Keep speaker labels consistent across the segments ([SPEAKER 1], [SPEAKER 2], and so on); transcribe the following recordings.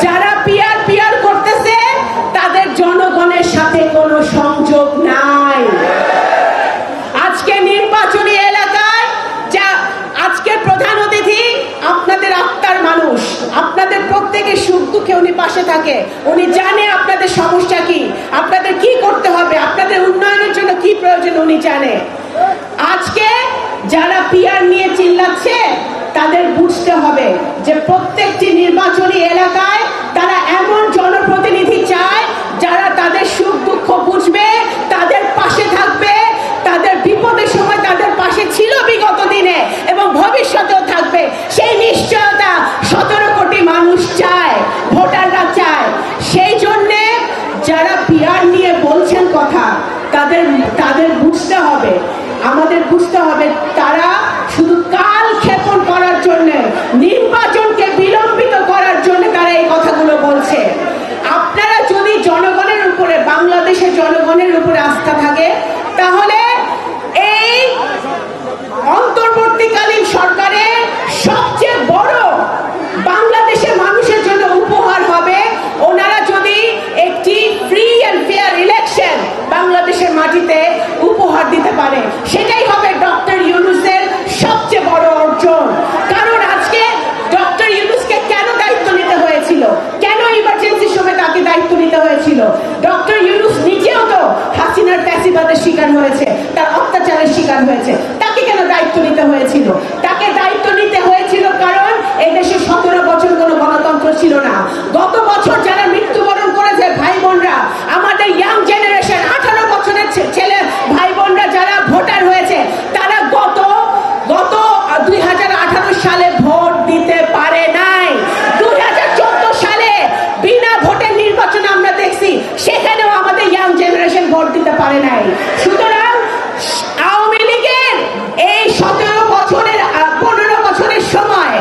[SPEAKER 1] যারা peer peer করতেছে তাদের জনগণের সাথে কোনো সংযোগ নাই। আজকে নির্বাচনী এলাকায় যা আজকের প্রধান অতিথি আপনাদের আত্মার মানুষ, আপনাদের প্রত্যেকের সুখ দুঃখে উনি পাশে থাকে, উনি জানে আপনাদের সমস্যা কি, আপনাদের কি করতে হবে, আপনাদের উন্নয়নের জন্য কি প্রয়োজন উনি জানে। আজকে যারা পিয়ার নিয়ে চিল্লাচ্ছে তাদের বুঝতে হবে যে প্রত্যেকটি নির্বাচনী এলাকায় তারা এমন জনপ্রতিনিধি চায় যারা তাদের সুখ দুঃখ বুঝবে, তাদের পাশে থাকবে, তাদের বিপদের সময় তাদের পাশে ছিল বিগত দিনে এবং ভবিষ্যতেও থাকবে। সেই নিশ্চয়তা 17 কোটি মানুষ চায়, ভোটাররা চায়। সেই জন্যে যারা পিয়ার নিয়ে বলছেন কথা তাদের বুঝতে হবে, আমাদের বুঝতে হবে তারা শুধু কাল ক্ষেপণ করার জন্য, নির্বাচনকে বিলম্বিত করার জন্য তারা এই কথাগুলো বলছে। আপনারা যদি জনগণের উপরে, বাংলাদেশের জনগণের উপরে আস্থা থাকে তাহলে এই অন্তর্বর্তীকালীন সরকারের সবচেয়ে বড় বাংলাদেশের মানুষের জন্য উপহার হবে ওনারা যদি একটি ফ্রি অ্যান্ড ফেয়ার ইলেকশন বাংলাদেশের মাটিতে উপহার দিতে পারে। সেটাই হবে ডক্টর ইউনূসের সবচেয়ে বড় অর্জন। কারণ আজকে ডক্টর ইউনূসকে কেন দায়িত্ব নিতে হয়েছিল, কেন ইমার্জেন্সির সময় তাকে দায়িত্ব নিতে হয়েছিল? ডক্টর ইউনূস নিজেও তো হাসিনার ফ্যাসিবাদের শিকার হয়েছে, তার অত্যাচারের শিকার হয়েছে। তাকে কেন দায়িত্ব নিতে হয়েছিল? তাকে দায়িত্ব নিতে হয়েছিল কারণ এই দেশে 17 বছর কোনো গণতন্ত্র ছিল না। গত বছর যারা মৃত্যুবরণ করেছে ভাই বোনরা, আমাদের ইয়াং জেনারেশন 18 বছরের ছেলে ভাই বোনরা যারা ভোটার হয়েছে তারা গত 2018 সালে ভোট দিতে পারে নাই। 2014 সালে বিনা ভোটের নির্বাচন আমরা দেখছি, সেখানেও আমাদের ইয়াং জেনারেশন ভোট দিতে পারে নাই। সুতরাং আওয়ামী লীগের এই 17 বছরের 15 বছরের সময়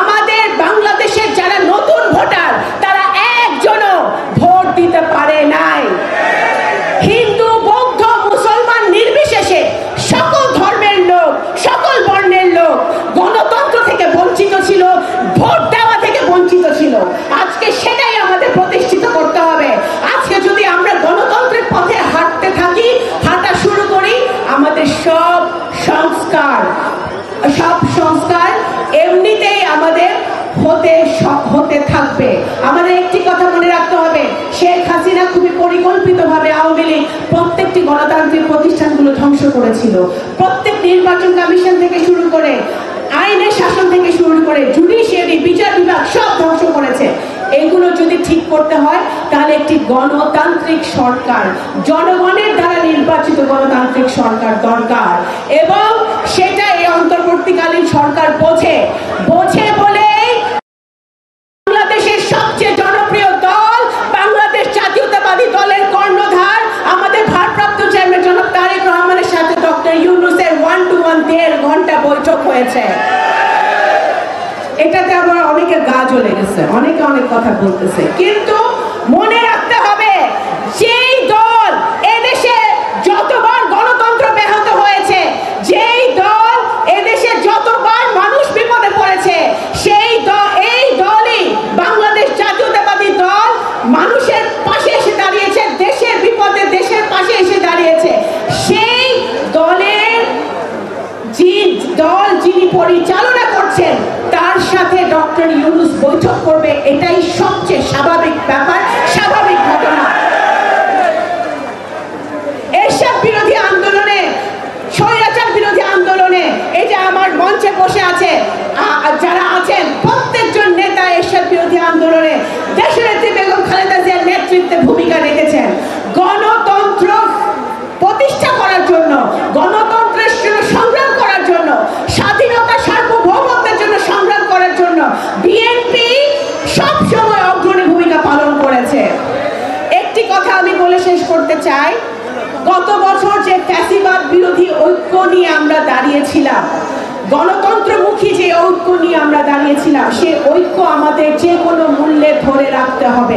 [SPEAKER 1] আমাদের বাংলাদেশের যারা নতুন ভোটার তারা একজনও ভোট দিতে পারে নাই। হিন্দু, বৌদ্ধ, মুসলমান নির্বিশেষে সকল ধর্মের লোক, সকল বর্ণের লোক গণতন্ত্র থেকে বঞ্চিত ছিল, ভোট দেওয়া থেকে বঞ্চিত ছিল। আজকে সেটাই আমাদের প্রতিষ্ঠিত করতে হবে। আজকে যদি আমরা গণতন্ত্রের পথে হাঁটতে থাকি, হাঁটা শুরু করি, আমাদের সব সংস্কার এমনিতেই আমাদের হতে থাকবে। আমাদের একটি কথা মনে রাখতে হবে, শেখ হাসিনা খুবই পরিকল্পিতভাবে আওয়ামী লীগ প্রত্যেকটি গণতান্ত্রিক প্রতিষ্ঠানগুলো ধ্বংস করেছিল। প্রত্যেক নির্বাচন কমিশন থেকে শুরু করে, আইনের শাসন থেকে শুরু করে, জুডিশিয়ারি, বিচার বিভাগ সব ধ্বংস করেছে। এগুলো যদি ঠিক করতে হয় তাহলে একটি গণতান্ত্রিক সরকার, জনগণের দ্বারা নির্বাচিত গণতান্ত্রিক সরকার দরকার। এবং সেটা এই অন্তর্বর্তীকালীন সরকার বোঝে বলেই বাংলাদেশের সবচেয়ে জনপ্রিয় দল বাংলাদেশ জাতীয়তাবাদী দলের কর্ণধার আমাদের ভারপ্রাপ্ত চেয়ারম্যান জনাব তারেক রহমানের সাথে ডক্টর ইউনূসের 1-to-1 1.5 ঘন্টা বৈঠক হয়েছে। এটাতে আবার অনেকের গা জ্বলে গেছে, অনেকে অনেক কথা বলতেছে, কিন্তু মনে রাখতে হবে যেই দল এদেশে যতবার গণতন্ত্র ব্যাহত হয়েছে, যেই দল এদেশে যতবার মানুষ বিপদে পড়েছে, এই দলই বাংলাদেশ জাতীয়তাবাদী দল মানুষের পাশে এসে দাঁড়িয়েছে, দেশের বিপদে দেশের পাশে এসে দাঁড়িয়েছে। সেই দলের যিনি পরিচালনা করছেন তার সাথে ডক্টর ইউনূস বৈঠক করবে, এটাই সবচেয়ে স্বাভাবিক ব্যাপার, স্বাভাবিক ঘটনা। এরশাদ বিরোধী আন্দোলনে, স্বৈরাচার বিরোধী আন্দোলনে এই যে আমার মঞ্চে বসে আছে যারা আছেন, প্রত্যেকজন নেতা এরশাদ বিরোধী আন্দোলনে দেশনেত্রী বেগম খালেদা জিয়ার নেতৃত্বে ভূমিকা রেখেছেন। গণতন্ত্র প্রতিষ্ঠা করার জন্য, গণতন্ত্রের জন্য সংগ্রাম করার জন্য, স্বাধীনতা সার্বভৌমত্বের জন্য সংগ্রাম করার জন্য বিএনপি সবসময় অগ্রণী ভূমিকা পালন করেছে। একটি কথা আমি বলে শেষ করতে চাই, গত বছর যে ফ্যাসিবাদ বিরোধী ঐক্য নিয়ে আমরা দাঁড়িয়েছিলাম, গণতন্ত্রমুখী যে ঐক্য নিয়ে আমরা দাঁড়িয়েছিলাম, সে ঐক্য আমাদের যে কোনো মূল্যে ধরে রাখতে হবে।